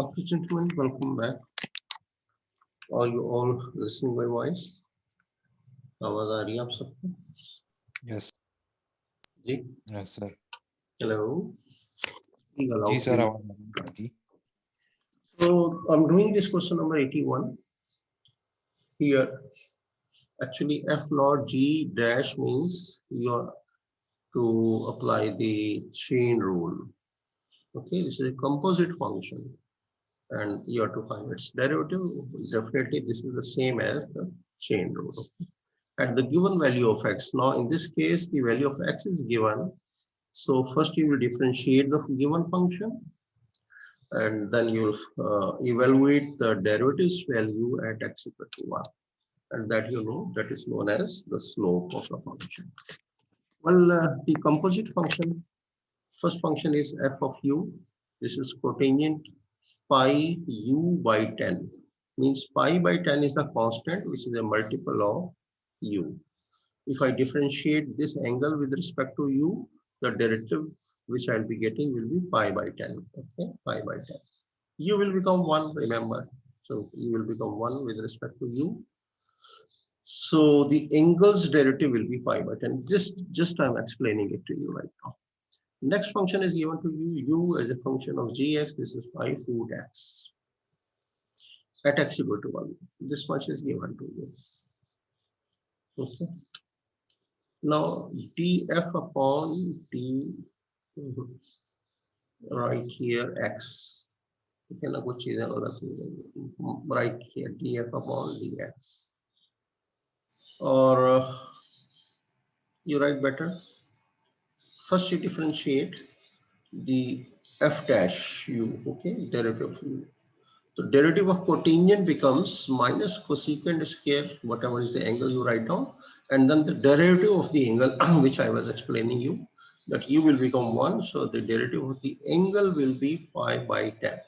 Okay, gentlemen, welcome back. Are you all listening my voice? आवाज आ रही है आप सबको? Yes, जी, yes, sir. hello. Speak जी aloud, सर, please. आवाज आ रही है आपकी. So I'm doing this question number 81 here. Actually, F naught G dash means you are to apply the chain rule. Okay, this is a composite function, and you have to find its derivative. Definitely, this is the same as the chain rule. Okay? At the given value of x. Now, in this case, the value of x is given. So first you will differentiate the given function, and then you will evaluate the derivatives value at x equal to 1. And that that is known as the slope of the function. Well, the composite function, first function is f of u. This is cotangent pi u by 10. Means pi by 10 is the constant, which is a multiple of u. If I differentiate this angle with respect to u, the derivative which I'll be getting will be pi by 10. Okay, pi by 10. U will become 1, remember. So u will become 1 with respect to u. So the angle's derivative will be pi by 10. Just I'm explaining it to you right now. Next function is given to you. U as a function of gx. This is 5 root x at x equal to 1. This much is given to you. Okay. Now df upon d, right here x. Okay, now कुछ चीजें और रखनी right here df upon dx. Or you write better. First you differentiate the f dash u, okay, derivative of u. So derivative of cotangent becomes minus cosecant square, whatever is the angle you write down, and then the derivative of the angle which I was explaining you, that u will become 1, so the derivative of the angle will be pi by 10.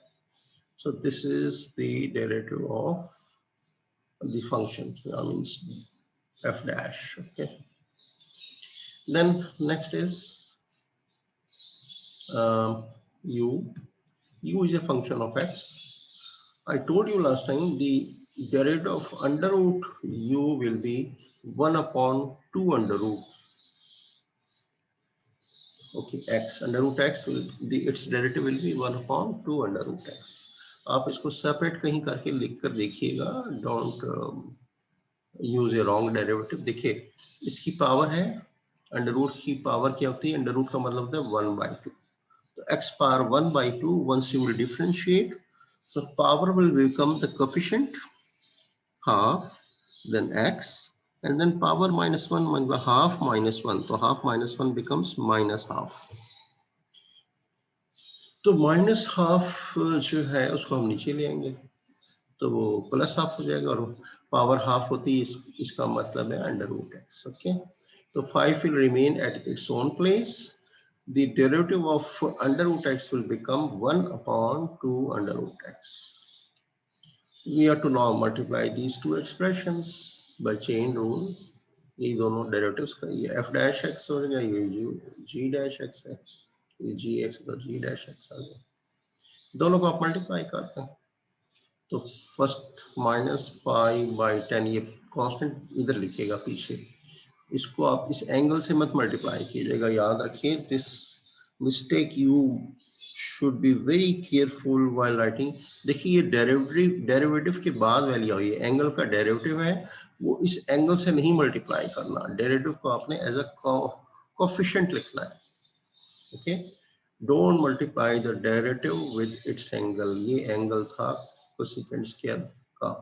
So this is the derivative of the function, that means f dash, okay. Then next is u. U is a function of x. I told you last time the derivative of under root u will be 1 upon 2 under root. Okay, x under root x will be its derivative will be 1 upon 2 under root x. आप इसको separate कहीं करके लिख कर देखिएगा. Don't use A wrong derivative. देखिए इसकी power है अंडर रूट की पावर क्या होती है? अंडर रूट का मतलब होता है 1/2. तो x power 1/2 once you will differentiate, so power will become the coefficient half, then x, and then power -1 मतलब half -1. तो half -1 becomes minus half. तो माइनस हाफ जो है उसको हम नीचे ले आएंगे तो वो प्लस हाफ हो जाएगा और पावर हाफ होती है इसका मतलब है अंडर रूट एक्स. ओके, तो 5 will remain at its own place. The derivative of under root x will become 1 upon 2 under root x. We have to now multiply these two expressions by chain rule. ये दोनों derivatives का ये f dash x हो गया, ये g dash x है, ये g x और g dash x आ गया. दोनों को आप मल्टीप्लाई करते हैं तो फर्स्ट माइनस पाई बाई 10, ये कांस्टेंट इधर लिखिएगा पीछे. इसको आप इस एंगल से मत मल्टीप्लाई कीजिएगा, याद रखिए. This mistake you should be very careful while writing. देखिए ये डेरिवेटिव के बाद वैल्यू आई है, एंगल का डेरिवेटिव है, वो इस एंगल से नहीं मल्टीप्लाई करना. डेरिवेटिव को आपने एज अ कोएफिशिएंट लिखना है. Okay, don't multiply the derivative with its angle. ये एंगल था कोसेकेंट स्क्वायर का,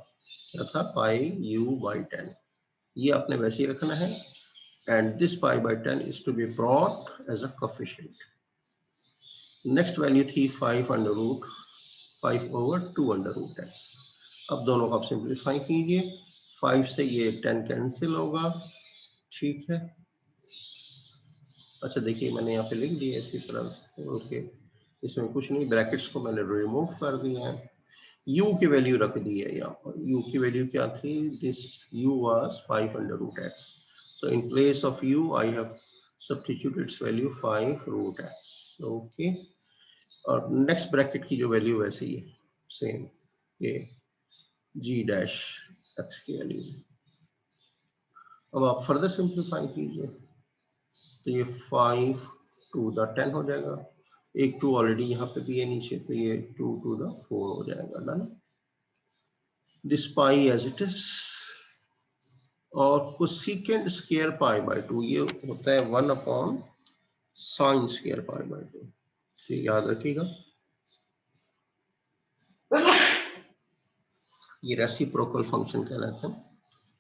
क्या था? पाई u by 10. ये आपने वैसे ही रखना है. And this pi by 10 is to be brought as a coefficient. Next value थी 5 under root 5 over 2 under root x. अब दोनों को आप सिंप्लीफाई कीजिए. 5 से ये 10 कैंसिल होगा. ठीक है. अच्छा देखिए मैंने यहाँ पे लिख दिया इसी तरह. ओके, इसमें कुछ नहीं, ब्रैकेट्स को मैंने रिमूव कर दिया है. u की वैल्यू रख दी है यहाँ पर. u की वैल्यू क्या थी? This u was 5 under root x. So in place of u I have substituted its value 5 root x. Okay, और नेक्स्ट ब्रैकेट की जो वैल्यू वैसे ही है. सेम ये जी डैश एक्स की वैल्यू। अब आप फर्दर सिंप्लीफाई कीजिए तो ये 5 टू द 10 हो जाएगा, एक 2 ऑलरेडी यहाँ पे भी है नीचे, तो ये 2 टू द 4 हो जाएगा। Done. This pi as it is, और कोसेकेंट स्क्वायर पाई बाय 2 ये होता है 1 upon sine square pi by 2, ये याद रखिएगा। ये रेसिप्रोकल फंक्शन कहलाता है।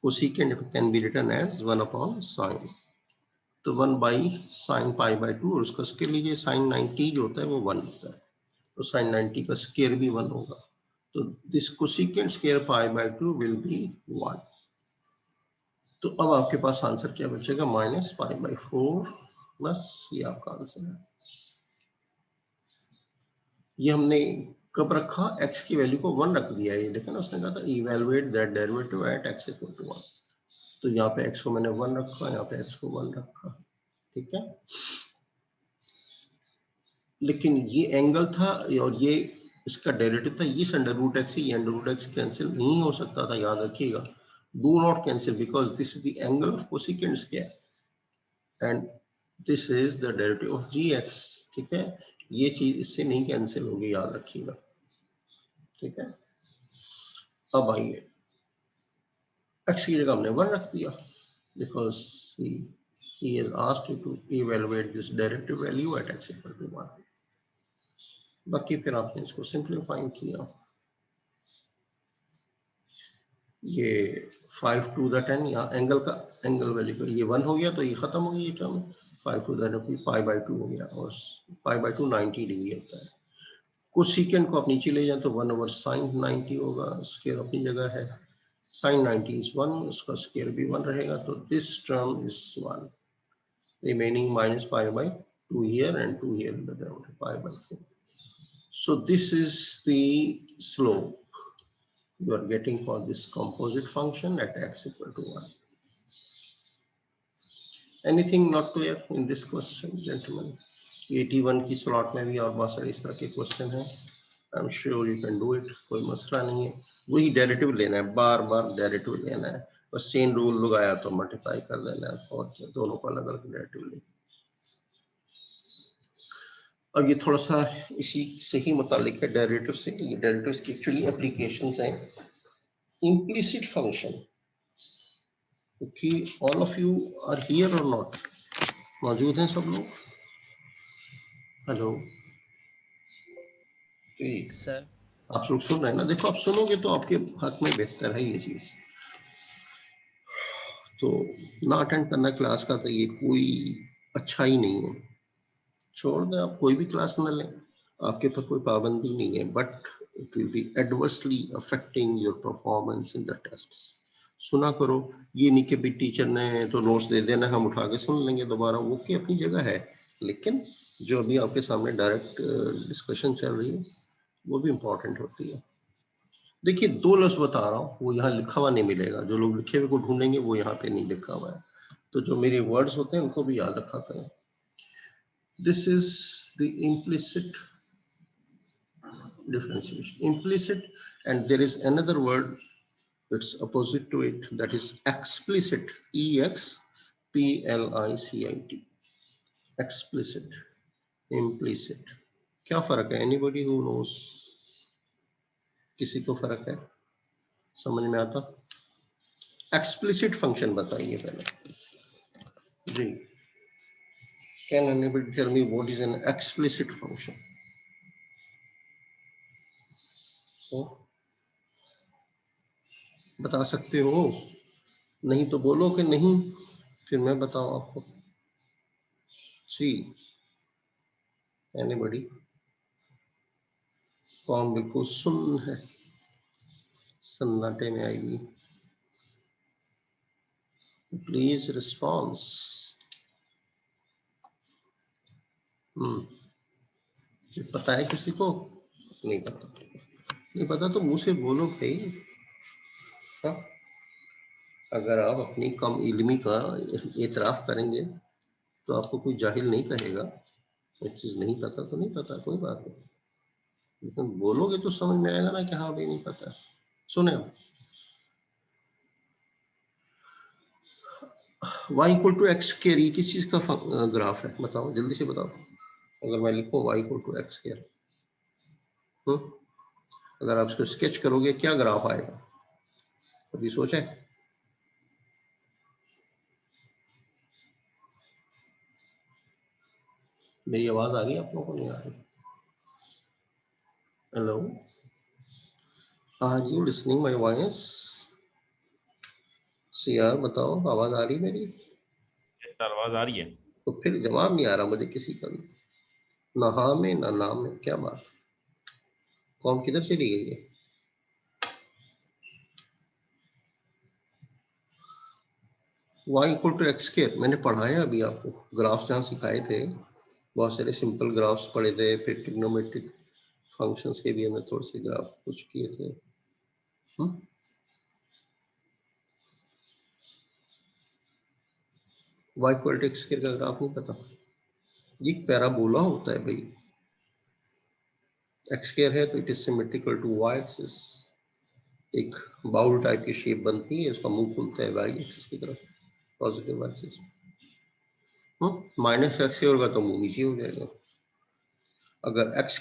Cosecant can be written as 1 upon sine, तो 1 बाई साइन पाई बाय 2, और उसका स्क्वायर लीजिए, साइन 90 जो होता है वो 1 होता है, तो साइन 90 का स्क्वायर भी 1 होगा, तो this cosecant square pi by 2 will be 1। तो अब आपके पास आंसर क्या बचेगा, माइनस पाई बाय 4 प्लस, ये आपका आंसर है। ये हमने कब रखा, x की वैल्यू को 1 रख दिया है, ये देखा ना, उसने कहा था evaluate that derivative at x equal to 1, तो यहाँ पे x को मैंने 1 रखा, यहाँ पे x को 1 रखा, ठीक है। लेकिन ये एंगल था और ये इसका डेरिवेटिव था, ये अंडर रूट एक्स, ये अंडर रूट एक्स कैंसिल नहीं हो सकता था, याद रखिएगा, do not cancel because this is the angle of cosecant square and this is the derivative of g x, ठीक है। ये चीज इससे नहीं कैंसिल होगी, याद रखिएगा, ठीक है। अब आइए, x की जगह हमने 1 रख दिया because he is asked you to evaluate this derivative value at x equal to 1। बाकी फिर आपने इसको सिंप्लीफाई किया, ये 5 टू द 10, यहाँ एंगल का एंगल वैल्यू ये 1 हो गया, तो ये खत्म हो गई ये term, 5 to the pi by 2 हो गया, और पाई बाय 2 90 डिग्री होता है। कोसेकेंट को आप नीचे ले जाए तो 1 ओवर साइन 90 होगा, स्क्वायर अपनी जगह है, साइन 90 is 1, उसका स्क्वायर भी 1 रहेगा, तो this term is 1, remaining minus pi by 2 here and 2 here in the denominator, pi by 4. So this is the slope you are getting for this composite function at x equal to 1. Anything not clear in this question, gentlemen? 81 की slot में भी और बहुत सारे इस तरह के question हैं, I'm sure you can do it, कोई मसला नहीं है, वही डेरिवेटिव लेना है, बार बार डेरिवेटिव लेना है, बस चेन रूल लगाया तो मल्टीप्लाई कर देना है, और दोनों को अलग अलग डेरिवेटिव लेना। अब ये थोड़ा सा इसी से ही मुतालिक है, डेरिवेटिव से, ये डेरिवेटिव्स की एक्चुअली एप्लीकेशंस हैं। इम्प्लिसिट फंक्शन, कि all of you are here और नॉट, मौजूद हैं सब लोग? हेलो सर, आप लोग सुन रहे हैं ना? देखो, आप सुनोगे तो आपके हक में बेहतर है ये चीज, तो ना अटेंड करना क्लास का तो ये कोई अच्छा ही नहीं है, छोड़ दें, आप कोई भी क्लास ना लें, आपके पर कोई पाबंदी नहीं है, but it will be adversely affecting your performance in the tests। सुना करो, ये नहीं कि भी टीचर ने तो नोट्स दे देना, हम उठा के सुन लेंगे दोबारा, वो की अपनी जगह है, लेकिन जो अभी आपके सामने डायरेक्ट डिस्कशन चल रही है वो भी इम्पोर्टेंट होती है। देखिए, 2 लफ्ज बता रहा हूँ, वो यहाँ लिखा हुआ नहीं मिलेगा, जो लोग लिखे हुए को ढूंढेंगे वो यहाँ पे नहीं लिखा हुआ है, तो जो मेरे वर्ड्स होते हैं उनको भी याद रखा करें। This is the implicit differentiation, implicit, and there is another word that's opposite to it, that is explicit, explicit, explicit, implicit। क्या फर्क है? anybody who knows? किसी को फर्क है? समझ में आता? explicit function बताइए पहले जी। can anybody tell me what is an explicit function? बता सकते हो? नहीं तो बोलो कि नहीं, फिर मैं बताऊं आपको। जी, एनीबॉडी? कौन बिल्कुल सुन है, सन्नाटे में आएगी, प्लीज रिस्पॉन्स। पता है किसी को? नहीं पता? नहीं पता तो मुंह से बोलो भाई। हाँ? अगर आप अपनी कम इल्मी का एतराफ करेंगे तो आपको कोई जाहिल नहीं कहेगा, एक चीज नहीं पता तो नहीं पता, कोई बात नहीं। लेकिन बोलोगे तो समझ में आएगा ना कि हाँ भाई नहीं पता। सुने अब, y equal to x square, ये किस चीज का ग्राफ है बताओ, जल्दी से बताओ। अगर मैं लिखूं y equal to x square, अगर आप इसको स्केच करोगे क्या ग्राफ आएगा, कभी सोचा है? मेरी आवाज आ रही है आप लोगों को, नहीं आ रही? Hello, are you listening my voice? यार बताओ, आवाज आ रही मेरी? सर आवाज आ रही है। तो फिर जवाब नहीं आ रहा मुझे किसी का भी, ना हाँ में ना नाम में, क्या बात, कौन किधर चली गई है? y equal to x square मैंने पढ़ाया अभी आपको, ग्राफ जहाँ सिखाए थे, बहुत सारे सिंपल ग्राफ्स पढ़े थे, फिर ट्रिग्नोमेट्रिक फंक्शंस के भी हमने थोड़े से ग्राफ कुछ किए थे। y equal to x square का ग्राफ नहीं पता? ये पैराबोला होता है भाई, एक्स स्क्वायर है तो it is symmetrical to y axis, एक बाउल टाइप की शेप बनती है, इसका मुंह खुलता है y एक्सिस की तरफ, पॉजिटिव एक्सिस। माइनस एक्स होगा तो मुंह नीचे हो जाएगा। अगर x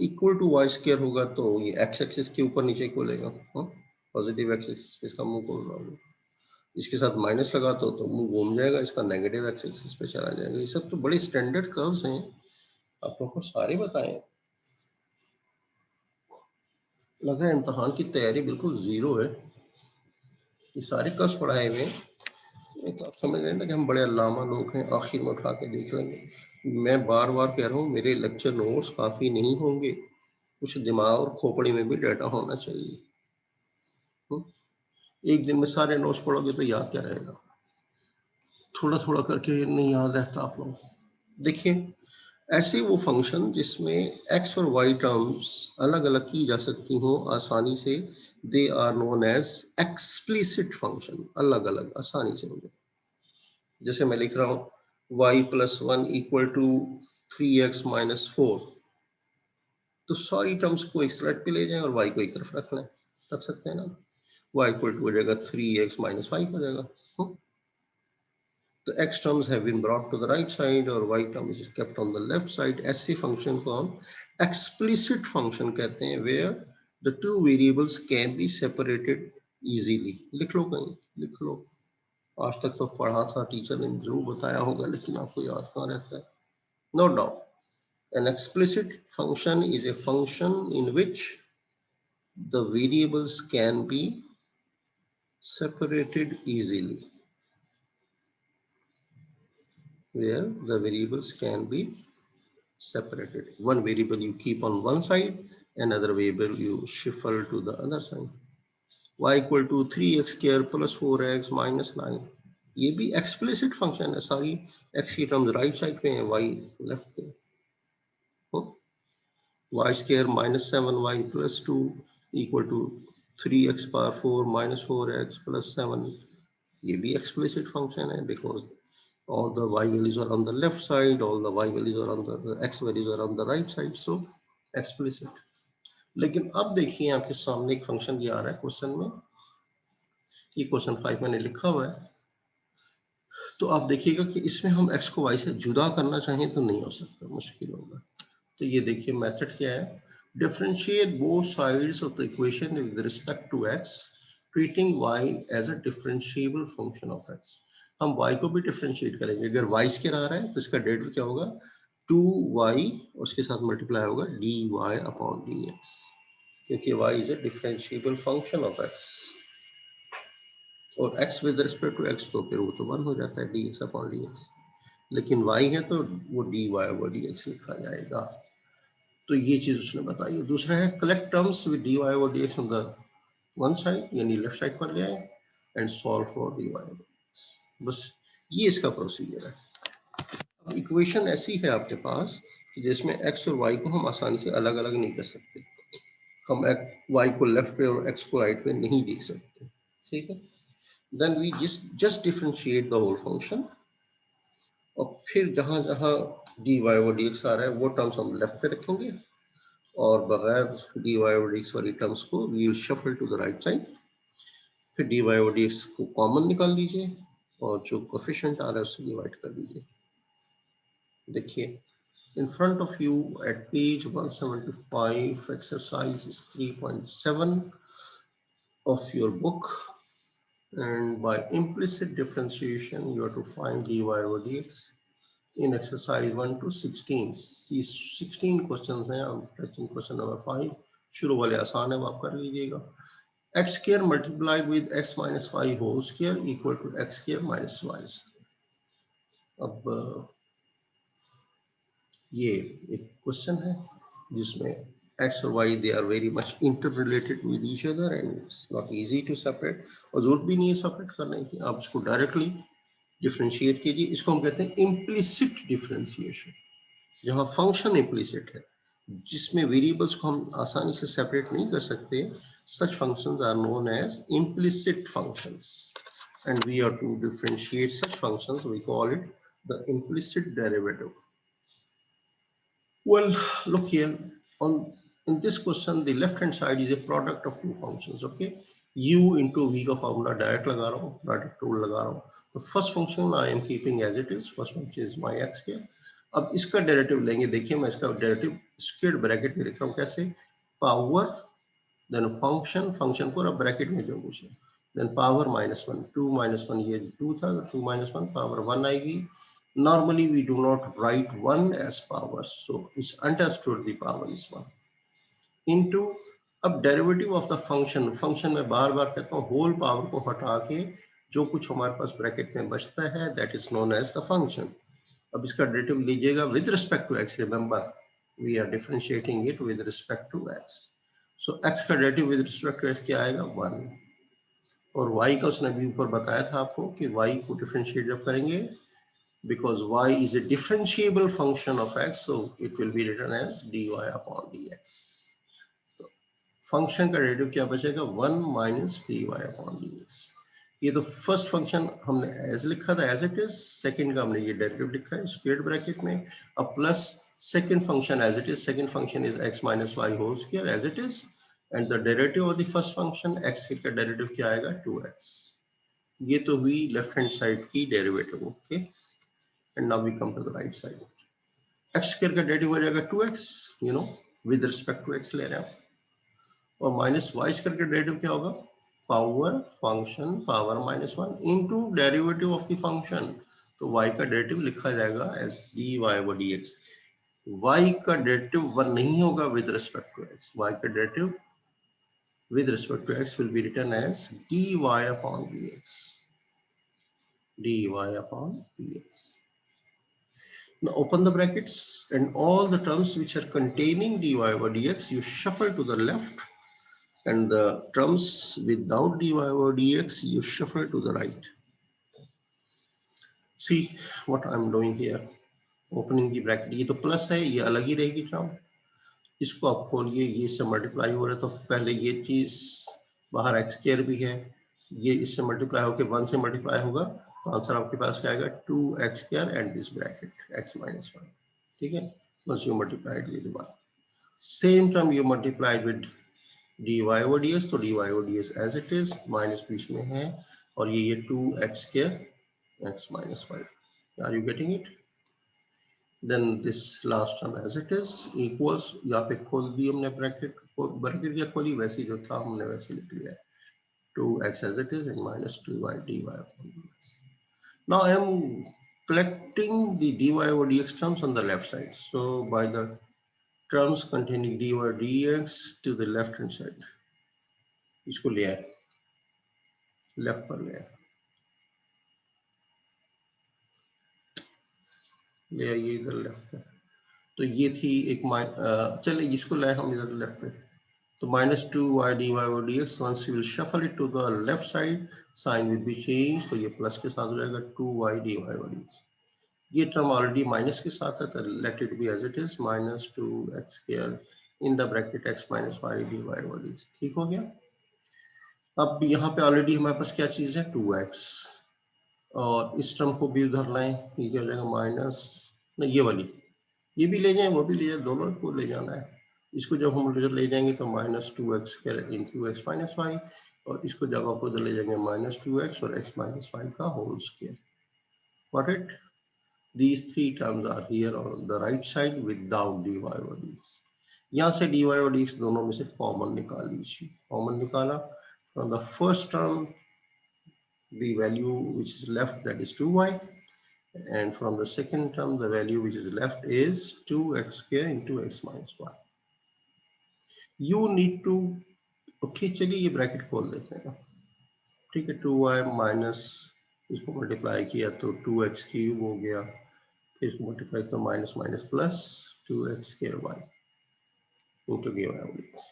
equal to y square होगा तो ये x एक्सिस के ऊपर नीचे खोलेगा, पॉजिटिव एक्सिस, इसका मुंह खोल रहा हूँ। इसके साथ माइनस लगा तो मुंह घूम जाएगा, इसका नेगेटिव एक्स एक्सिस पे चला जाएगा। ये सब तो बड़े स्टैंडर्ड कर्व्स हैं, आप लोगों को सारे बताएं। लग रहा है इम्तहान की तैयारी बिल्कुल जीरो है, ये सारे कर्व्स पढ़ाए हुए हैं, तो आप समझ रहे हैं ना कि हम बड़े अल्लामा लोग हैं, आखिर में उठा के देख लेंगे। मैं बार बार कह रहा हूँ, मेरे लेक्चर नोट्स काफी नहीं होंगे, कुछ दिमाग और खोपड़ी में भी डाटा होना चाहिए। एक दिन में सारे नोट्स पढ़ोगे तो याद क्या रहेगा, थोड़ा थोड़ा करके नहीं याद रहता आप लोग। देखिए, ऐसे वो फंक्शन जिसमें x और y टर्म्स अलग अलग की जा सकती हो आसानी से, they are known as explicit function, अलग अलग आसानी से हो जाए। जैसे मैं लिख रहा हूं y plus 1 equal to 3x minus 4, तो सारी टर्म्स को एक साइड पे ले जाएं और y को एक तरफ रख लें, रख सकते हैं ना। y इक्वल टू हो जाएगा 3x माइनस 5 हो जाएगा। तो x terms have been brought to the right side और y terms is kept on the left side। ऐसे फंक्शन को हम explicit function कहते हैं, where the two variables can be separated easily। लिख लो कहीं, लिख लो, आज तक तो पढ़ा था, टीचर ने जरूर बताया होगा, लेकिन आपको याद कहाँ रहता है। Note down, an explicit function is a function in which the variables can be separated easily, where the variables can be separated. One variable you keep on one side, another variable you shuffle to the other side। y equal to 3x square plus 4x minus 9, ये भी explicit function है, सारी x की terms right side पे हैं, y left पे। y square minus 7y plus 2 equal to 3x power 4 minus 4x plus 7, ये भी explicit function है, because all the y values are on the left side, all the y values are on the x values are on the right side, so explicit। लेकिन अब देखिए आपके सामने एक function ये आ रहा है क्वेश्चन में, ये क्वेश्चन 5 मैंने लिखा हुआ है, तो आप देखिएगा कि इसमें हम x को y से जुदा करना चाहें तो नहीं हो सकता, मुश्किल होगा। तो ये देखिए मेथड क्या है, differentiate both sides of the equation with respect to x, treating y as a differentiable function of x। हम y को भी डिफरेंशिएट करेंगे, अगर y स्क्वायर आ रहा है तो इसका डेरिवेटिव क्या होगा, 2y, उसके साथ मल्टीप्लाई होगा dy अपॉन dx, क्योंकि y is a differentiable function of x, और x with respect to x तो फिर वो तो 1 हो जाता है dx अपॉन dx, लेकिन y है तो वो dy ओवर dx लिखा जाएगा। तो ये चीज उसने बताई। दूसरा है collect terms with dy over dx on the one side, यानी लेफ्ट साइड पर ले आए, and solve for dy over dx। बस ये इसका प्रोसीजर है। अब इक्वेशन ऐसी है आपके पास कि जिसमें x और y को हम आसानी से अलग अलग नहीं कर सकते, हम y को लेफ्ट पे और x को राइट पे नहीं लिख सकते, ठीक है। Then we just differentiate the whole function, और फिर जहां जहां dy ओवर dx आ रहा है वो टर्म्स हम लेफ्ट पे रखेंगे, और बगैर dy over dx वाली टर्म्स को we will shuffle to the right side. फिर dy over dx को कॉमन निकाल लीजिए और जो कोफिशिएंट आ रहा है उससे डिवाइड कर दीजिए। देखिए in front of you at page 175 exercise is 3.7 of your book, and by implicit differentiation you have to find dy over dx in exercise 1 to 16। these 16 questions हैं। I'm touching question number 5, शुरू वाले आसान है वो आप कर लीजिएगा। x square multiplied with x minus 5 whole square equal to x square minus y square। अब ये एक क्वेश्चन है जिसमें x और y they are very much interrelated with each other and it's not easy to separate, और जरूरत भी नहीं है सेपरेट करने की, आप इसको डायरेक्टली डिफरेंशिएट कीजिए। इसको हम कहते हैं इम्प्लिसिट डिफरेंशिएशन, जहां फंक्शन इम्प्लिसिट है जिसमें वेरिएबल्स को हम आसानी से सेपरेट नहीं कर सकते, such functions are known as implicit functions and we are to differentiate such functions, we call it the implicit derivative। Well, look here, on in this question the left hand side is a product of two functions, okay, u into v का formula direct लगा रहा हूँ, product rule लगा रहा हूँ। तो first function I am keeping as it is, first function is my x के। अब इसका डेरिवेटिव लेंगे, देखिए मैं इसका डेरिवेटिव स्क्वायर ब्रैकेट में लिख रहा हूँ, कैसे, पावर देन फंक्शन, फंक्शन पूरा ब्रैकेट में जो कुछ है, then power minus one, two minus one ये टू था, two minus one power one आएगी। Normally we do not write 1 as power, so it's understood the power is 1 into, अब derivative of the function, function में बार बार कहता हूँ whole power को हटा के जो कुछ हमारे पास ब्रैकेट में बचता है that is known as the function. अब इसका डेरिवेटिव लीजिएगा with respect to X, remember we are differentiating it with respect to X, so X का derivative with respect to X क्या आएगा 1, और y का उसने अभी ऊपर बताया था आपको कि y को डिफरेंशिएट जब करेंगे, because y is a differentiable function of x, so it will be written as dy upon dx। तो फंक्शन का डेरिवेटिव क्या बचेगा 1 माइनस dy upon dx। ये तो फर्स्ट फंक्शन हमने एज लिखा था एज इट इज, सेकंड का हमने ये डेरिवेटिव लिखा है स्क्वायर ब्रैकेट में, अब plus second function as it is, second function is x minus y whole square as it is, and the derivative of the first function x का derivative क्या आएगा 2x। ये तो हुई लेफ्ट हैंड साइड की derivative, okay. And now we come to the right side, x square का derivative हो जाएगा 2x, you know with respect to x ले रहे हैं, और माइनस y स्क्वायर का डेरिवेटिव क्या होगा, power function power minus one into derivative of the function, तो y का डेरिवेटिव लिखा जाएगा as dy over dx। y का डेरिवेटिव 1 नहीं होगा with respect to x, y का derivative with respect to x will be written as dy upon dx, dy upon dx। Now open the brackets and all the terms which are containing dy over dx you shuffle to the left, and the terms without dy over dx you shuffle to the right। See what I'm doing here, opening the bracket, ये तो plus है, ये अलग ही रहेगी term, इसको आप खोलिए, ये इससे मल्टीप्लाई हो रहा है तो पहले ये चीज बाहर एक्स स्क्वायर भी है, ये इससे मल्टीप्लाई होकर 1 से मल्टीप्लाई होगा, तो आंसर आपके पास क्या आएगा 2x square and this bracket x minus 1, ठीक है। बस you multiplied with 1, same term you multiplied with dy over ds, तो dy over ds as it is, minus बीच में है, और ये 2x square x minus 5, are you getting it. then this last term as it is equals, यहाँ पे खोल दी हमने ब्रैकेट, ब्रैकेट क्या खोली, वैसे जो था हमने वैसे लिख लिया है, 2x as it is and minus 2y dy upon dx। Now I am collecting the dy over dx terms on the left side, so by the terms containing dy over dx to the left hand side, इसको ले आए left पर ले आइए इधर left पे, तो ये थी एक चलिए इसको लाए हम इधर लेफ्ट पे, तो minus 2y dy over dx, once you will shuffle it to the left side sign will be changed, तो ये प्लस के साथ हो जाएगा 2y dy over dx। ये टर्म ऑलरेडी माइनस के साथ है तो let it be as it is, minus 2x square in the bracket x minus y dy over dx, ठीक हो गया। अब यहाँ पे ऑलरेडी हमारे पास क्या चीज है 2x, और इस टर्म को भी उधर लाएं, ये क्या हो जाएगा माइनस, ये वाली ये भी ले जाएं वो भी ले जाए, दोनों को ले जाना है, इसको जब हम उधर ले जाएंगे तो -2x² into x minus Y, और इसको जगह को उधर ले जाएंगे -2x और x माइनस वाई का whole square. Got it? These three terms are here on the right side without dy over dx. यहाँ से dy और dx दोनों में से कॉमन निकाल लीजिए. कॉमन निकाला, from the first term the value which is left, that is 2y, and from the second term the value which is left is 2x square into x minus y. You need to, okay, चलिए ये bracket खोल देते हैं. ठीक है, 2y minus इसको multiply किया तो 2x क्यूब हो गया, फिर इसको मल्टीप्लाई तो minus minus plus 2x square y into dx.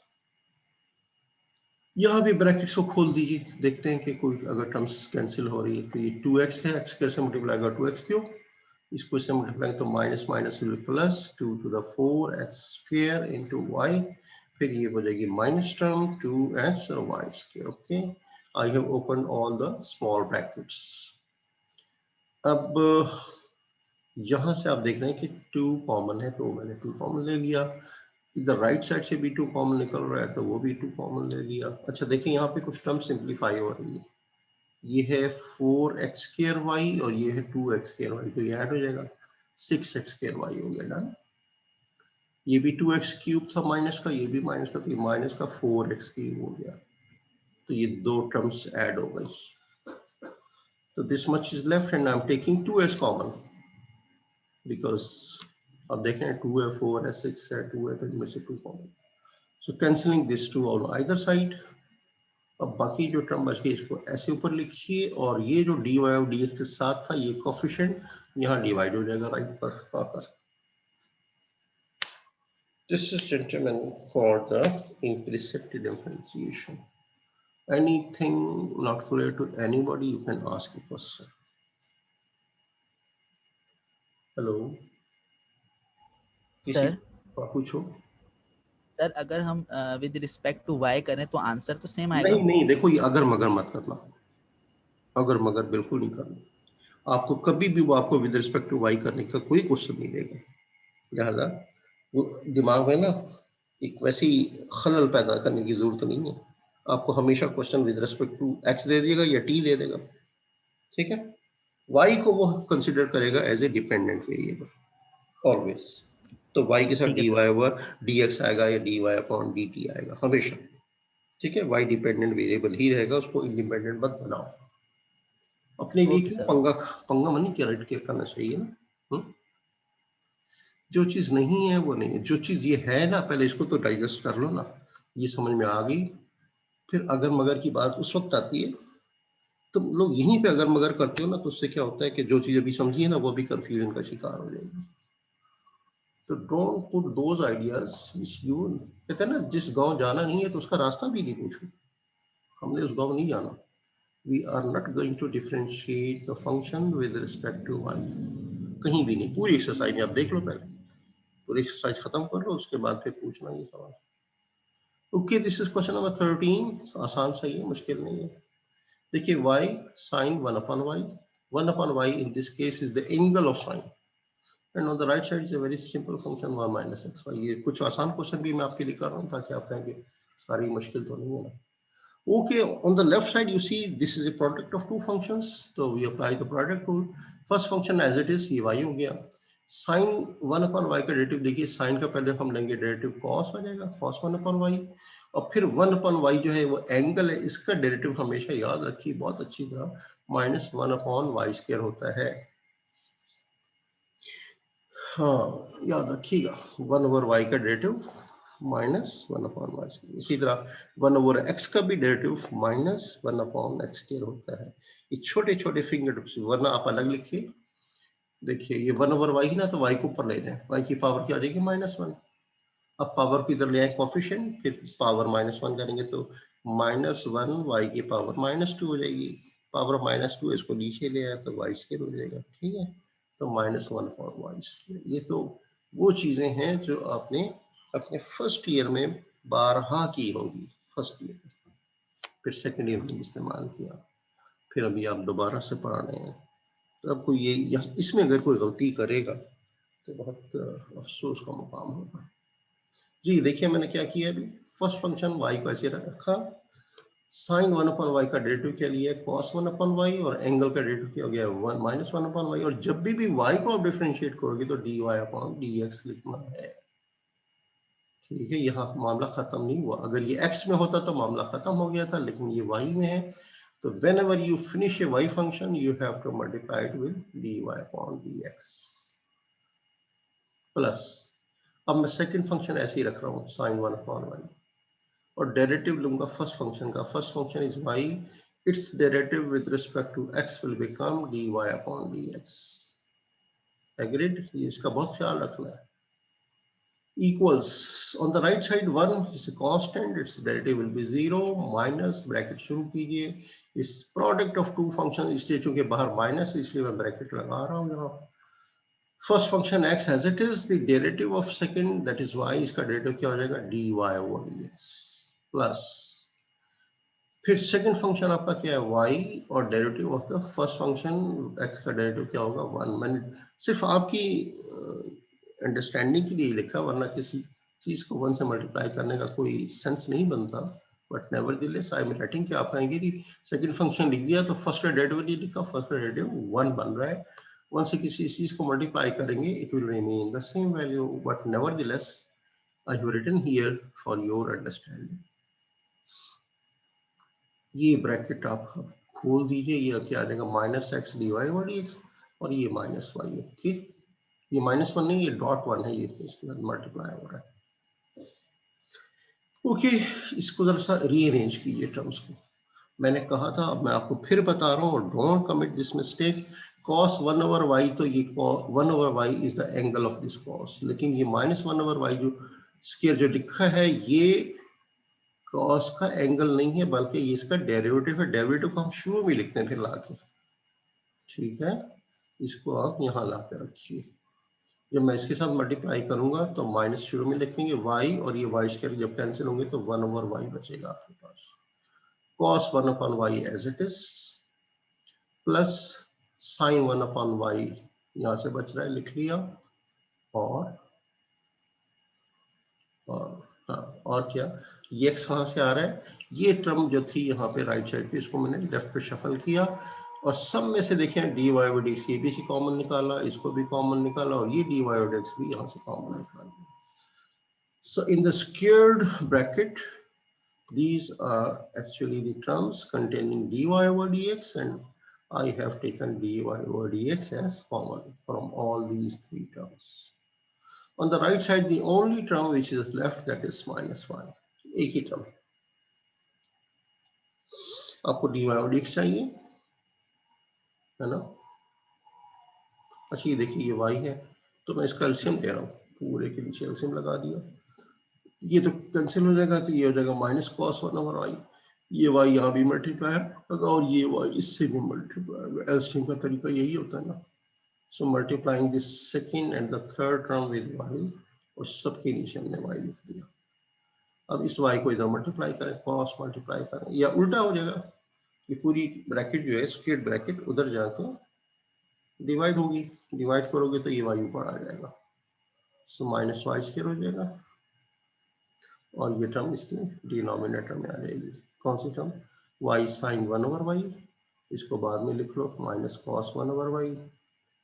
यहाँ भी ब्रैकेट्स को खोल दीजिए, देखते हैं कि कोई अगर टर्म्स कैंसिल हो रही है तो ये 2x है, x स्क्वायर से मल्टीप्लाई कर 2x क्यूब, इसको इससे मल्टीप्लाई तो minus minus plus 2 to the 4x square into y, फिर ये हो जाएगी माइनस टर्म 2x और y square. Okay, I have open all the small brackets. अब यहाँ से आप देख रहे हैं कि 2 कॉमन है, तो मैंने 2 कॉमन ले लिया. इधर राइट साइड से भी 2 कॉमन निकल रहा है तो वो भी 2 कॉमन ले लिया. अच्छा देखिए यहाँ पे कुछ टर्म सिंप्लीफाई हो रही है. ये है 4x स्क्वायर y और ये है 2x स्क्वायर y, तो ये ऐड हो जाएगा 6x स्क्वायर y हो गया. डन. ये भी 2x क्यूब था माइनस का, ये भी माइनस का, तो ये माइनस का 4x क्यूब हो गया. तो ये दो टर्म्स ऐड हो गई. तो this much is left and I am taking 2x common, because अब देख रहे हैं 2 है, 4 है, 6 है, 2 है, तो इनमें से 2 common. So cancelling this 2 on either side. अब बाकी जो टर्म बच गई इसको ऐसे ऊपर लिखिए, और ये जो dy और dx के साथ था ये कोफिशिएंट यहाँ डिवाइड हो जाएगा राइट पर आकर. This is, gentlemen, for the implicit differentiation. Anything not clear to anybody, you can ask a question. Hello. Sir पूछो. सर अगर हम विद रिस्पेक्ट टू y करें तो आंसर तो सेम आएगा. नहीं नहीं, देखो ये अगर मगर मत करना, अगर मगर बिल्कुल नहीं करना. आपको कभी भी वो आपको विद रिस्पेक्ट टू y करने का कोई क्वेश्चन नहीं देगा. लिहाजा वो दिमाग में ना एक वैसी खलल पैदा करने की जरूरत नहीं है. आपको हमेशा question with respect to x दे देगा या t दे देगा. ठीक है, y को वो कंसिडर करेगा as a dependent variable always. तो y के साथ dy ओवर dx आएगा या dy अपॉन dt आएगा हमेशा. ठीक है, y डिपेंडेंट वेरिएबल ही रहेगा, उसको इंडिपेंडेंट मत बनाओ. अपने लिए क्यों पंगा मनी कैरेट के करना चाहिए ना. जो चीज नहीं है वो नहीं है, जो चीज ये है ना पहले इसको तो डाइजेस्ट कर लो ना, ये समझ में आ गई. फिर अगर मगर की बात उस वक्त आती है, तुम लोग यहीं पे अगर मगर करते हो ना, तो उससे क्या होता है कि जो चीज अभी समझी है ना वो भी कंफ्यूजन का शिकार हो जाएगी. तो don't put those ideas which you, कहते हैं ना जिस गांव जाना नहीं है तो उसका रास्ता भी नहीं पूछो. हमने उस गांव नहीं जाना. We are not going to differentiate the function with respect to y. कहीं भी नहीं. पूरी एक्सरसाइज में आप देख लो, पहले पूरी एक्सरसाइज खत्म कर लो, उसके बाद फिर पूछना ये सवाल. Okay, this is question number 13. आसान सही है, मुश्किल नहीं है. देखिए y sin 1 upon y. 1 upon y in this case is the angle of sine, and on the right side is a very simple function y minus xy. ये कुछ आसान क्वेश्चन भी मैं आपके लिए कर रहा हूँ ताकि आप कहेंगे सारी मुश्किल तो नहीं है ना. Okay, on the left side you see this is a product of two functions, so we apply the product rule. First function as it is, ये y हो गया. sin 1 upon y का डेरिवेटिव देखिए, sin का पहले हम लेंगे derivative cos आ जाएगा, cos 1 upon y, और फिर 1 upon y जो है वो एंगल है, इसका डेरिवेटिव हमेशा याद रखिए बहुत अच्छी तरह, -1 upon y स्क्वायर होता है. हाँ याद रखिएगा, 1 over y का डेरिवेटिव -1 upon y. इसी तरह 1 over x का भी डेरिवेटिव -1 upon x स्क्वायर होता है. ये छोटे छोटे फिंगर टिप्स, वरना आप अलग लिखिए. देखिए ये 1 over y ही ना, तो y को ऊपर ले जाए, y की पावर क्या आ जाएगी -1. अब पावर को इधर ले आए कोफिशिएंट, फिर पावर -1 करेंगे तो -1 y की पावर -2 हो जाएगी. पावर -2 इसको नीचे ले आए तो y स्क्वायर हो जाएगा. ठीक है, तो -1 upon y स्क्वायर. ये तो वो चीजें हैं जो आपने अपने फर्स्ट ईयर में बारहा की होंगी. फर्स्ट ईयर में, फिर सेकंड ईयर में इस्तेमाल किया, फिर अभी आप दोबारा से पढ़ रहे हैं. तो आपको ये इसमें अगर कोई गलती करेगा तो बहुत अफसोस का मुकाम होगा. जी देखिए मैंने क्या किया अभी, फर्स्ट फंक्शन y को ऐसे रखा, साइन 1 अपॉन वाई का डेरिवेटिव क्या लिया है, कॉस 1 अपॉन वाई, और एंगल का डेरिवेटिव क्या हो गया 1 माइनस 1 अपॉन वाई, और जब भी y को आप डिफरेंशिएट करोगे तो dy अपॉन dx लिखना है। ठीक है, यहाँ मामला खत्म नहीं हुआ, अगर ये x में होता तो मामला खत्म हो गया था, लेकिन ये y में है, तो whenever you finish a y function you have to multiply it with dy upon dx plus, अब मैं सेकंड फंक्शन ऐसे ही रख रहा हूँ sin 1 अपॉन वाई, और डेरिवेटिव लूंगा फर्स्ट फंक्शन का, first function is y, its derivative with respect to x will become dy upon dx। Agreed, ये इसका बहुत ख्याल रखना है। Equals, on the right side 1 is a constant, its derivative will be 0, minus bracket शुरू कीजिए, इस प्रोडक्ट ऑफ टू फंक्शन, इसलिए चूंकि बाहर माइनस इसलिए मैं ब्रैकेट लगा रहा हूँ यहाँ। First function x as it is, the derivative of second that is y, इसका डेरिवेटिव क्या हो जाएगा dy over dx प्लस, फिर सेकंड फंक्शन आपका क्या है y, और derivative of the first function x का डेरिवेटिव क्या होगा 1। मैंने सिर्फ आपकी अंडरस्टैंडिंग के लिए लिखा, वरना किसी चीज को 1 से मल्टीप्लाई करने का कोई सेंस नहीं बनता, but nevertheless I am writing कि आप कहेंगे कि सेकंड फंक्शन लिख दिया तो फर्स्ट का डेरिवेटिव नहीं लिखा, फर्स्ट का डेरिवेटिव 1 बन रहा है, 1 से किसी चीज को मल्टीप्लाई करेंगे it will remain the same value, but nevertheless I have written here for your understanding. ये ब्रैकेट आप खोल दीजिए, ये क्या आ जाएगा माइनस एक्स डी वाई और dx, और ये माइनस वाई, ओके, ये -1 नहीं, ये .1 है, ये इसके साथ मल्टीप्लाई हो रहा है। ओके, इसको जरा सा रीअरेंज कीजिए टर्म्स को। मैंने कहा था, अब मैं आपको फिर बता रहा हूँ, don't commit this mistake, cos 1 over y, तो ये 1 over y is the angle of this cos, लेकिन ये -1 over y जो स्क्वायर जो लिखा है, ये cos का एंगल नहीं है, बल्कि ये इसका डेरिवेटिव है। डेरिवेटिव को हम शुरू में लिखते हैं फिर लाके, ठीक है, इसको आप यहाँ ला के रखिए। जब मैं इसके साथ मल्टीप्लाई करूंगा तो माइनस शुरू में लिखेंगे y, और ये y स्क्वायर जब कैंसिल होंगे तो 1 over y बचेगा आपके पास, cos 1 upon y as it is, plus sin 1 upon y यहाँ से बच रहा है, लिख लिया, और क्या, ये x कहाँ से आ रहा है, ये टर्म जो थी यहाँ पे राइट साइड पे, इसको मैंने लेफ्ट पे शफल किया, और सब में से देखें dy over dx, ये भी कॉमन निकाला, इसको भी कॉमन निकाला, और ये dy over dx भी यहाँ से कॉमन निकाला। So in the squared bracket, these are actually the terms containing dy over dx, and I have taken dy over dx as common from all these three terms. On the right side, the only term which is left, that is -1, एक ही term। आपको dy over dx चाहिए, है ना? अच्छा ये देखिए ये y है, तो मैं इसका एलसीएम दे रहा हूँ, पूरे के नीचे एलसीएम लगा दिया, ये तो कैंसिल हो जाएगा, तो ये हो जाएगा माइनस cos 1 over y, ये y यहाँ भी मल्टीप्लाई होगा, और ये y इससे भी मल्टीप्लाई होगा। एलसीएम का तरीका यही होता है ना। So multiplying this second and the third term with y, और सबके नीचे हमने y लिख दिया। अब इस y को इधर मल्टीप्लाई करें, cos मल्टीप्लाई करें, या उल्टा हो जाएगा, ये पूरी ब्रैकेट जो है स्क्वायर ब्रैकेट उधर जाके डिवाइड होगी, डिवाइड करोगे तो ये y ऊपर आ जाएगा, सो माइनस y स्क्वायर हो जाएगा, और ये टर्म इसके डिनोमिनेटर में आ जाएगी। कौन सी term, y sin 1 over y, इसको बाद में लिख लो माइनस cos 1 over y,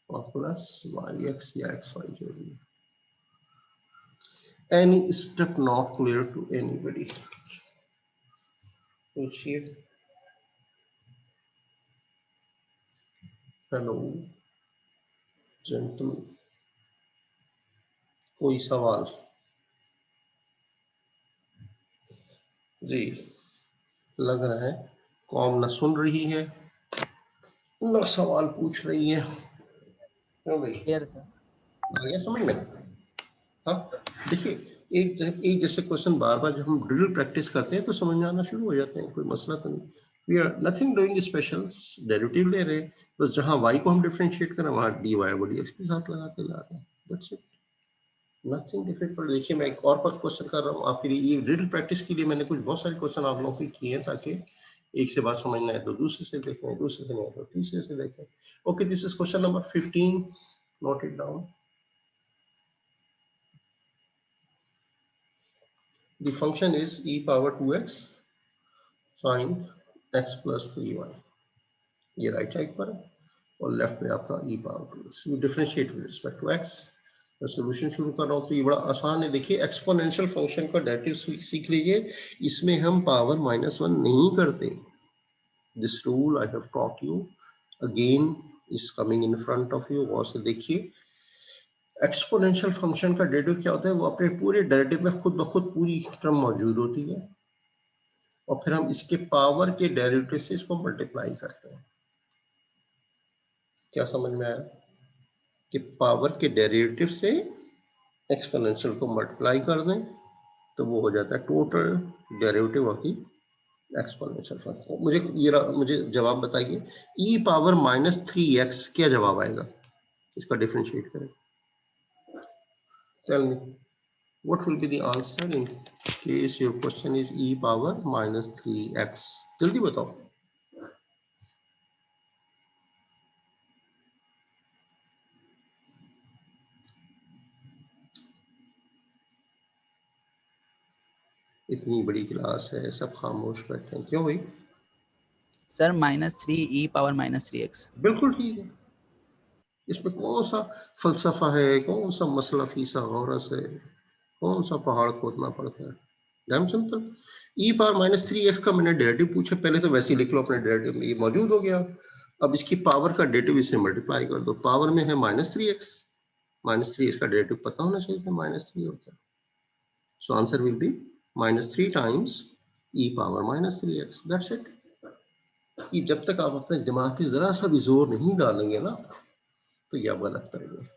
और प्लस yx या xy जो भी। Any step not clear to anybody? पूछिए। हेलो जेंटलमैन, कोई सवाल? जी, लग रहा है कॉम न सुन रही है न सवाल पूछ रही है, क्यों भाई, क्लियर सर। आ गया समझ में? हाँ, सर देखिए एक जैसे क्वेश्चन बार बार जब हम ड्रिल प्रैक्टिस करते हैं तो समझ में आना शुरू हो जाते हैं, कोई मसला तो नहीं। We are nothing doing special, derivative ले रहे हैं, बस जहां y को हम डिफरेंशिएट करें वहां dy और dx के साथ लगाते ला रहे हैं, दैट्स इट, नथिंग डिफिकल्ट। देखिए मैं एक और पर क्वेश्चन कर रहा हूँ आपके लिए, ये ड्रिल प्रैक्टिस के लिए मैंने कुछ बहुत सारे क्वेश्चन आप लोगों के किए हैं, ताकि एक से बात समझना है तो दूसरे से देखें, दूसरे से नहीं है तो तीसरे से देखें। Okay, this is question number 15, note it down. The function is e power 2x sin x plus 3y, ये राइट साइड पर है और लेफ्ट में आपका e power 2x। You differentiate with respect to x। मैं सॉल्यूशन शुरू कर रहा हूँ तो ये बड़ा आसान है। देखिए एक्सपोनेंशियल फंक्शन का डेरिवेटिव सीख लीजिए, इसमें हम पावर -1 नहीं करते। This rule I have taught you, again is coming in front of you. और से देखिए एक्सपोनेंशियल फंक्शन का डेरिवेटिव क्या होता है, वो अपने पूरे डेरिवेटिव में खुद ब खुद पूरी टर्म मौजूद होती है और फिर हम इसके पावर के डेरिवेटिव से इसको मल्टीप्लाई करते हैं। क्या समझ में आया कि पावर के डेरिवेटिव से एक्सपोनेंशियल को मल्टीप्लाई कर दें तो वो हो जाता है total derivative of the exponential function. मुझे जवाब बताइए, e पावर -3x क्या जवाब आएगा, इसका डिफरेंशिएट करें। Tell me what will be the answer in case your question is e power -3x। जल्दी बताओ। इतनी बड़ी क्लास है, सब खामोश बैठे हैं, क्यों भाई? Sir -3 e power -3x। बिल्कुल ठीक है, इसमें कौन सा फलसफा है, कौन सा मसला फीसा गौरस है, कौन सा पहाड़ खोदना पड़ता है? Dam simple. e power -3x का मैंने डेरिवेटिव पूछा, पहले तो वैसे ही लिख लो अपने डेरिवेटिव में, ये मौजूद हो गया। अब इसकी पावर का डेरिवेटिव इससे मल्टीप्लाई कर दो, पावर में है -3x, -3 इसका डेरिवेटिव पता होना चाहिए कि -3 होता है। So answer will be -3 times e power -3x, that's it. कि जब तक आप अपने दिमाग पे जरा सा भी जोर नहीं डालेंगे ना तो ये आप गलत करेंगे।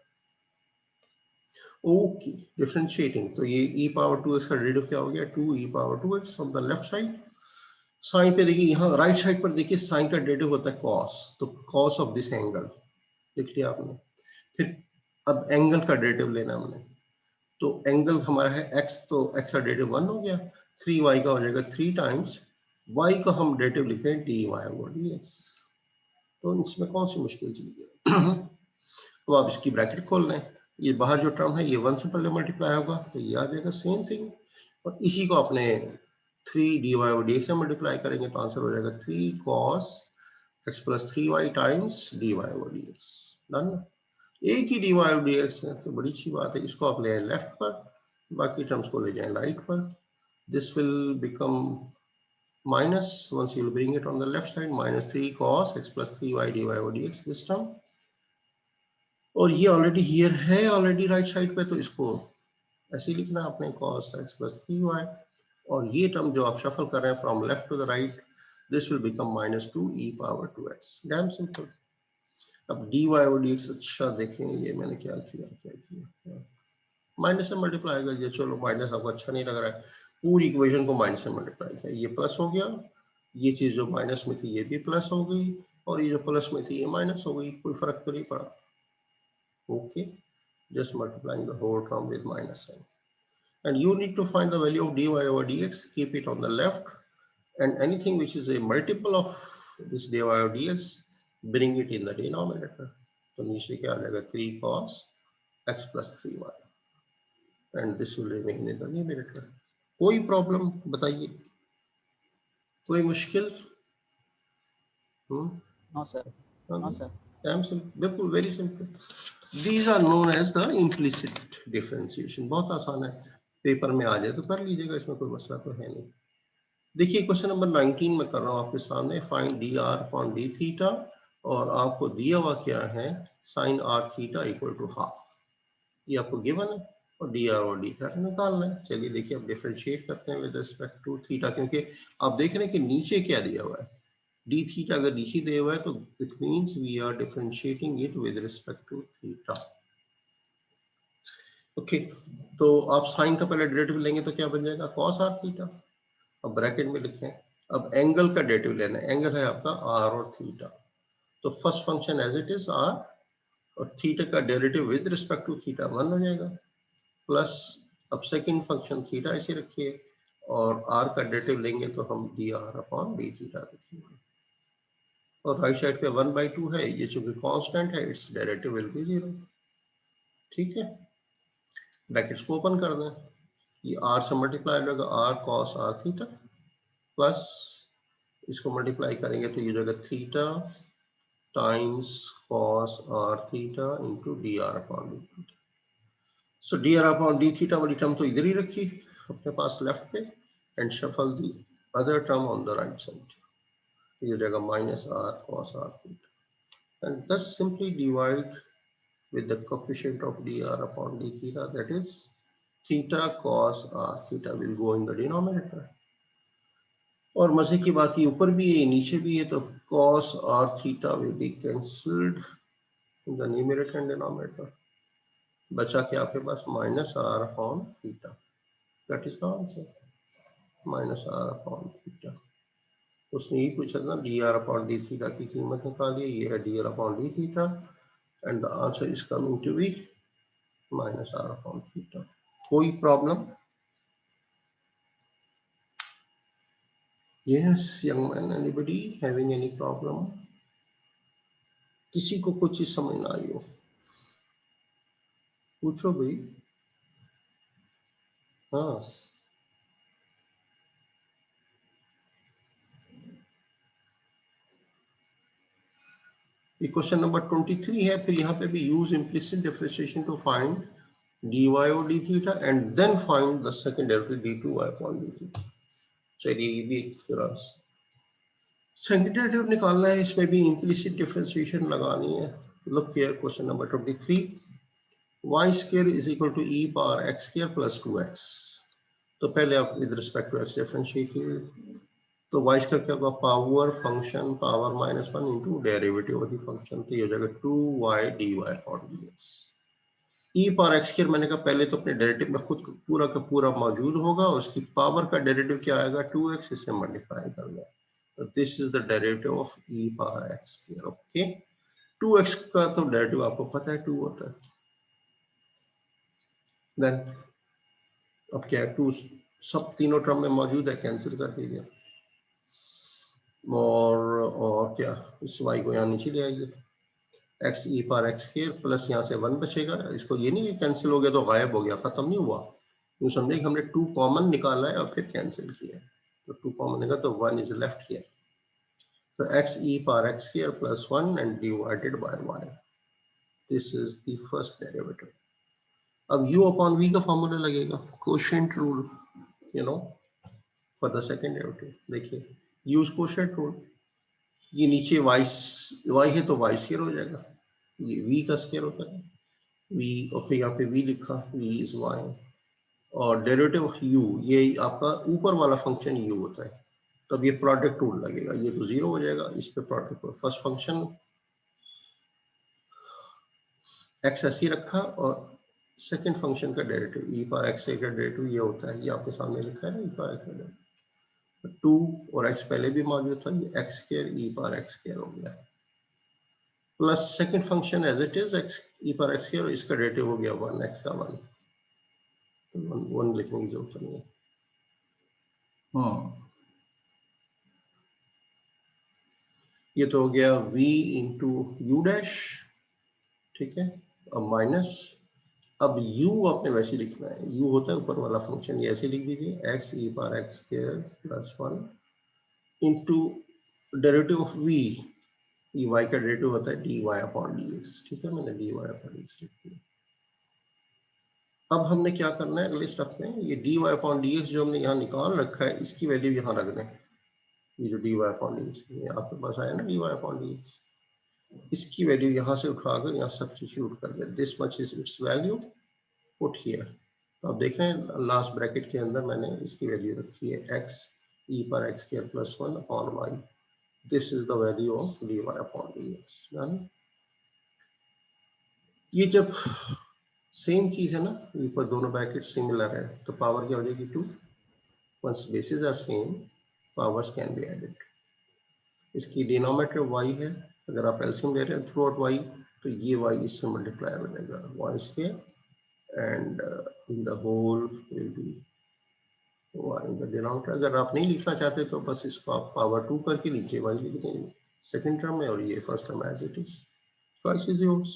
ओके, डिफरेंशिएटिंग, तो ये e पावर 2x का डेरिवेटिव क्या हो गया, 2e power 2x on the left side. Sign पे देखिए, यहाँ राइट साइड पर देखिए साइन का डेरिवेटिव होता है cos, तो cos ऑफ दिस एंगल लिख लिया आपने। फिर अब एंगल का डेरिवेटिव लेना हमने, तो एंगल हमारा है x, तो x का डेरिवेटिव 1 हो गया, 3y का हो जाएगा 3 टाइम्स y का हम डेरिवेटिव लिखते हैं dy ओवर dx। तो इसमें कौन सी मुश्किल चीज है? तो आप इसकी ब्रैकेट खोल लें, ये बाहर जो टर्म है ये 1 से पहले मल्टीप्लाई होगा तो ये आ जाएगा सेम थिंग, और इसी को अपने 3 dy और dx से मल्टीप्लाई करेंगे तो आंसर हो जाएगा 3 cos x plus 3y times dy और dx। डन। एक ही dy और dx है तो बड़ी अच्छी बात है, इसको आप ले आए लेफ्ट पर, बाकी टर्म्स को ले जाएं राइट पर। This will become minus, once you will bring it on the left side, -3 cos x plus 3y dy over dx this term, और ये ऑलरेडी हियर है ऑलरेडी राइट साइड पे, तो इसको ऐसे लिखना आपने cos x plus 3y, और ये टर्म जो आप शफल कर रहे हैं from left to the right, this will become -2 e power 2x, damn simple. अब dy और dx, अच्छा देखें ये मैंने क्या किया, माइनस से मल्टीप्लाई कर दिया, चलो माइनस आपको अच्छा नहीं लग रहा है, पूरी इक्वेशन को माइनस से मल्टीप्लाई किया, ये प्लस हो गया, ये चीज जो माइनस में थी ये भी प्लस हो गई, और ये जो प्लस में थी ये माइनस हो गई, कोई फर्क तो नहीं पड़ा। Okay, just multiplying the whole term with minus sign, and you need to find the value of dy over dx, keep it on the left, and anything which is a multiple of this dy over dx, bring it in the denominator, तो नीचे क्या आ जाएगा 3 cos x plus 3y, and this will remain in the numerator। कोई problem बताइए, कोई मुश्किल? No sir, no sir. बिल्कुल very simple. These are known as the implicit differentiation, बहुत आसान है, पेपर में आ जाए तो कर लीजिएगा, इसमें कोई मसला तो है नहीं। देखिए क्वेश्चन नंबर 19 में कर रहा हूँ आपके सामने, find dr upon d theta, और आपको दिया हुआ क्या है, sine r theta equal to half, ये आपको गिवन है, और dr और d थीटा निकालना है। चलिए देखिए अब डिफरेंशिएट करते हैं विद रिस्पेक्ट टू थीटा, क्योंकि आप देख रहे हैं कि नीचे क्या दिया हुआ है, d थीटा अगर नीचे दिया हुआ है तो it means we are differentiating it with respect to theta. Okay, तो आप साइन का पहले डेरिवेटिव लेंगे तो क्या बन जाएगा, cos r थीटा, अब ब्रैकेट में लिखें। अब एंगल का डेरिवेटिव लेना है, एंगल है आपका r और थीटा, तो first function as it is r, और थीटा का derivative with respect to theta 1 हो जाएगा, प्लस अब सेकंड फंक्शन थीटा ऐसे रखिए, और r का डेरिवेटिव लेंगे तो हम dr अपॉन d थीटा रखेंगे, और राइट साइड पे 1/2 है, ये चूंकि कांस्टेंट है इट्स डेरिवेटिव विल बी 0। ठीक है, ब्रैकेट्स को ओपन कर दें, ये r से मल्टीप्लाई हो जाएगा r cos r theta plus इसको मल्टीप्लाई करेंगे तो ये जाएगा theta times cos r theta into dr upon D theta. So dr upon D theta वाली टर्म तो इधर ही रखी अपने पास लेफ्ट पे and shuffle the other term on the right side. ये जाएगा minus r cos r theta and thus simply divide with the coefficient of dr upon d theta, that is theta cos r theta will go in the denominator। और मजे की बात ये ऊपर भी है नीचे भी है तो cos r theta will be cancelled in the numerator and denominator। बचा क्या आपके पास minus r upon theta, that is the answer, minus r upon theta। उसने ही पूछा था dr upon d theta की कीमत निकालिए, ये है dr upon d theta and the answer is coming to be minus r upon theta। कोई problem? Yes, young man, anybody having any problem? किसी को कुछ चीज समझ ना आई हो पूछो भाई। हाँ ये क्वेश्चन नंबर 23 है। फिर यहाँ पे भी use implicit differentiation to find dy और d theta and then find the second derivative d2y upon d theta. चलिए ये भी एक तरह सेकंड डेरिवेटिव निकालना है, इसमें भी इम्प्लिसिट डिफरेंशिएशन लगानी है। Look here question number 23, y square is equal to e power x square plus 2x। तो पहले आप with respect to x differentiate कीजिए तो y स्क्वायर क्या होगा power function power minus 1 into derivative of the function, तो ये हो जाएगा 2y dy upon dx। e power x square मैंने कहा पहले तो अपने डेरिवेटिव में खुद पूरा का पूरा मौजूद होगा, उसकी पावर का डेरिवेटिव क्या आएगा 2x, इससे मल्टीप्लाई करना। तो this is the derivative of e power x square. Okay 2x का तो डेरिवेटिव आपको पता है 2 होता है। देन अब क्या है 2 सब तीनों टर्म में मौजूद है, कैंसिल कर दीजिए और क्या इस y को यहाँ नीचे ले आइए x e power x square plus यहाँ से 1 बचेगा। इसको ये नहीं कैंसिल हो गया तो गायब हो गया, खत्म नहीं हुआ, यूँ समझे कि हमने 2 कॉमन निकाला है और फिर कैंसिल किया है तो 2 कॉमन निकाला तो 1 is left here. So x e power x square plus 1 and divided by y. This is the first derivative. अब u upon v का फॉर्मूला लगेगा, quotient rule, you know, for the second derivative। देखिए use quotient rule, ये नीचे y है तो y square हो जाएगा, ये v का स्क्वायर होता है v और फिर यहाँ पे v लिखा v is y और डेरिवेटिव ऑफ u ये आपका ऊपर वाला फंक्शन u होता है। तो अब ये प्रोडक्ट रूल लगेगा, ये तो 0 हो जाएगा, इस पे product rule first function x ऐसे रखा और सेकंड फंक्शन का डेरिवेटिव e पावर x का डेरिवेटिव ये होता है, ये आपके सामने लिखा है e पावर x का डेरिवेटिव 2 और x पहले भी मौजूद था, ये x square e power x square हो गया plus second function as it is x e power x square, इसका डेरिवेटिव हो गया 1 x का 1, तो 1 लिखने की जरूरत नहीं है। ये तो हो गया v इंटू यू डैश, ठीक है, अब माइनस, अब u आपने वैसे लिखना है, u होता है ऊपर वाला फंक्शन, ये ऐसे लिख दीजिए x e power x square plus 1 into derivative of v, ये y का डेरिवेटिव होता है dy अपॉन dx, ठीक है, मैंने dy अपॉन dx लिख दिया। अब हमने क्या करना है अगले स्टेप में, ये dy अपॉन dx जो हमने यहाँ निकाल रखा है इसकी वैल्यू यहाँ रख दें, ये जो dy अपॉन dx ये आपके पास आया ना dy अपॉन dx, इसकी वैल्यू यहाँ से उठाकर यहाँ सब्स्टिट्यूट कर दे, this much is its value put here. तो आप देख रहे हैं लास्ट ब्रैकेट के अंदर मैंने इसकी वैल्यू रखी है x e पर x square plus 1 upon y, this is the value of dy upon dx। ये जब सेम चीज है ना, ऊपर दोनों ब्रैकेट सिमिलर है तो पावर क्या हो जाएगी 2, once bases are same powers can be added. इसकी डिनोमिनेटर y है, अगर आप एलसीएम ले रहे हैं थ्रू आउट y तो ये y इससे मल्टीप्लाई हो जाएगा y square and in the whole will be y in the denominator। अगर आप नहीं लिखना चाहते तो बस इसको आप पावर 2 करके नीचे y लिख देंगे सेकंड टर्म में और ये first term as it is. choice is yours।